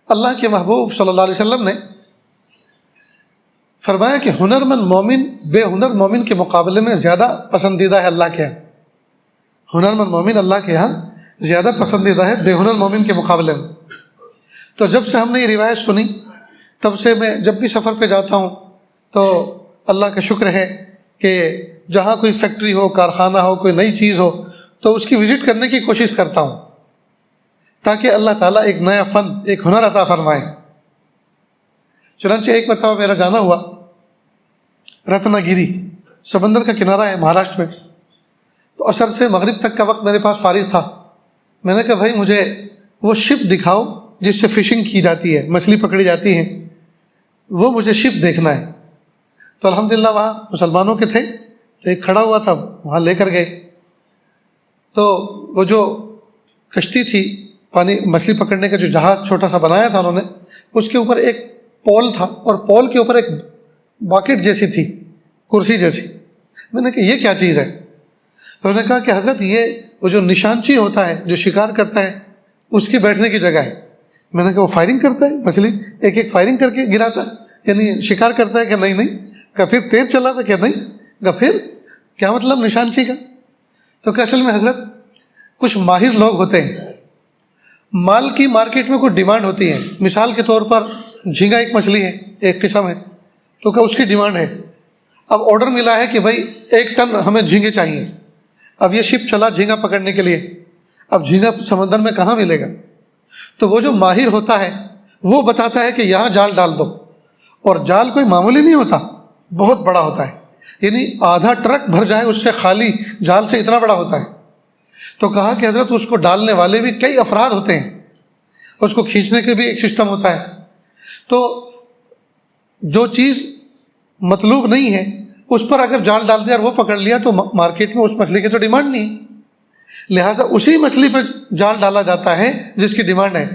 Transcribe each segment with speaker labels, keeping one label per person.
Speaker 1: اللہ کے محبوب صلی اللہ علیہ وسلم نے فرمایا کہ ہنرمند مومن بے ہنر مومن کے مقابلے میں زیادہ پسندیدہ ہے اللہ کے یہاں. ہنرمند مومن اللہ کے یہاں زیادہ پسندیدہ ہے بے ہنر مومن کے مقابلے میں. تو جب سے ہم نے یہ روایت سنی تب سے میں جب بھی سفر پہ جاتا ہوں تو اللہ کا شکر ہے کہ جہاں کوئی فیکٹری ہو، کارخانہ ہو، کوئی نئی چیز ہو تو اس کی وزٹ کرنے کی کوشش کرتا ہوں تاکہ اللہ تعالیٰ ایک نیا فن، ایک ہنر عطا فرمائے. چنانچہ ایک مرتبہ میرا جانا ہوا رتنا گیری، سمندر کا کنارہ ہے مہاراشٹر میں. تو عصر سے مغرب تک کا وقت میرے پاس فارغ تھا. میں نے کہا بھائی مجھے وہ شپ دکھاؤ جس سے فشنگ کی جاتی ہے، مچھلی پکڑی جاتی ہیں، وہ مجھے شپ دیکھنا ہے. تو الحمدللہ وہاں مسلمانوں کے تھے تو ایک کھڑا ہوا تھا، وہاں لے کر گئے. تو وہ جو کشتی تھی، پانی مچھلی پکڑنے کا جو جہاز چھوٹا سا بنایا تھا انہوں نے، اس کے اوپر ایک پول تھا اور پول کے اوپر ایک باکٹ جیسی تھی، کرسی جیسی. میں نے کہا یہ کیا چیز ہے؟ تو انہوں نے کہا کہ حضرت یہ وہ جو نشانچی ہوتا ہے جو شکار کرتا ہے اس کی بیٹھنے کی جگہ ہے. میں نے کہا وہ فائرنگ کرتا ہے مچھلی، ایک ایک فائرنگ کر کے گراتا ہے، یعنی شکار کرتا ہے کہ نہیں. کہا پھر تیر چلا تھا کہ نہیں. کہا پھر کیا مطلب نشانچی کا؟ تو کہ اصل میں حضرت کچھ ماہر لوگ ہوتے ہیں، مال کی مارکیٹ میں کوئی ڈیمانڈ ہوتی ہے. مثال کے طور پر جھینگا ایک مچھلی ہے، ایک قسم ہے، تو کہ اس کی ڈیمانڈ ہے. اب آرڈر ملا ہے کہ بھائی 1 ٹن ہمیں جھینگے چاہیے. اب یہ شپ چلا جھینگا پکڑنے کے لیے. اب جھینگا سمندر میں کہاں ملے گا؟ تو وہ جو ماہر ہوتا ہے وہ بتاتا ہے کہ یہاں جال ڈال دو. اور جال کوئی معمولی نہیں ہوتا، بہت بڑا ہوتا ہے، یعنی آدھا ٹرک بھر جائے اس سے خالی جال سے اتنا بڑا ہوتا ہے. تو کہا کہ حضرت اس کو ڈالنے والے بھی کئی افراد ہوتے ہیں، اس کو کھینچنے کے بھی ایک سسٹم ہوتا ہے. تو جو چیز مطلوب نہیں ہے اس پر اگر جال ڈال دیا اور وہ پکڑ لیا تو مارکیٹ میں اس مچھلی کی تو ڈیمانڈ نہیں ہے، لہٰذا اسی مچھلی پہ جال ڈالا جاتا ہے جس کی ڈیمانڈ ہے.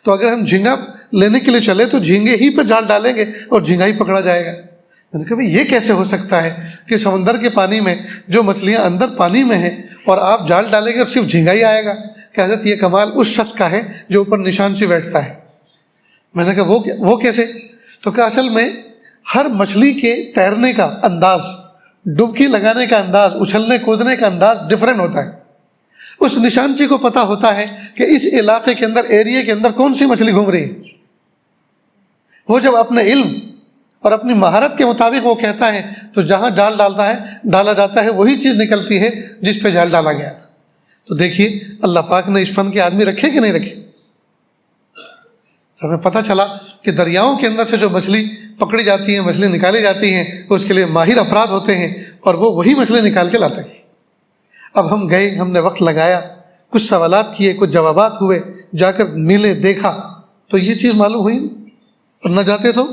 Speaker 1: تو اگر ہم جھینگا لینے کے لیے چلے تو جھینگے ہی پہ جال ڈالیں گے اور جھینگا ہی پکڑا جائے گا. میں نے کہا بھائی یہ کیسے ہو سکتا ہے کہ سمندر کے پانی میں جو مچھلیاں اندر پانی میں ہیں اور آپ جال ڈالیں گے اور صرف جھینگا ہی آئے گا؟ کہ حضرت یہ کمال اس شخص کا ہے جو اوپر نشانچی بیٹھتا ہے. میں نے کہا وہ کیسے؟ تو کہ اصل میں ہر مچھلی کے تیرنے کا انداز، ڈبکی لگانے کا انداز، اچھلنے کودنے کا انداز ڈفرینٹ ہوتا ہے. اس نشانچی کو پتہ ہوتا ہے کہ اس علاقے کے اندر، ایریے کے اندر کون سی مچھلی گھوم رہی ہے. وہ جب اپنے علم اور اپنی مہارت کے مطابق وہ کہتا ہے تو جہاں جال ڈالا جاتا ہے وہی چیز نکلتی ہے جس پہ جال ڈالا گیا. تو دیکھیے اللہ پاک نے اس فن کے آدمی رکھے کہ نہیں رکھے. تو ہمیں پتہ چلا کہ دریاؤں کے اندر سے جو مچھلی پکڑی جاتی ہیں، مچھلی نکالی جاتی ہیں، اس کے لیے ماہر افراد ہوتے ہیں اور وہ وہی مچھلی نکال کے لاتے ہیں. اب ہم گئے، ہم نے وقت لگایا، کچھ سوالات کیے، کچھ جوابات ہوئے، جا کر ملے، دیکھا تو یہ چیز معلوم ہوئی. اور نہ جاتے تو